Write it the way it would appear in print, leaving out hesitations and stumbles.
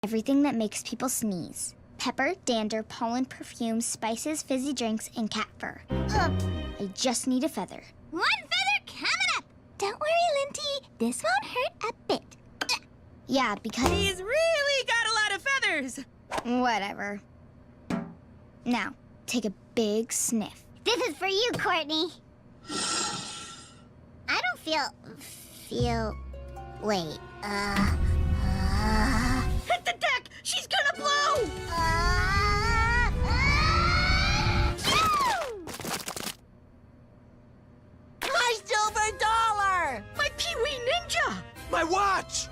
Everything that makes people sneeze. Pepper, dander, pollen, perfume, spices, fizzy drinks, and cat fur. I just need a feather. One feather coming up! Don't worry, Linty. This won't hurt a bit. Yeah, because... He's really got a lot of feathers. Whatever. Now, take a big sniff. This is for you, Courtney. I don't feel... Wait, Hit the deck! She's gonna blow! My silver dollar! My Pee-wee Ninja! My watch!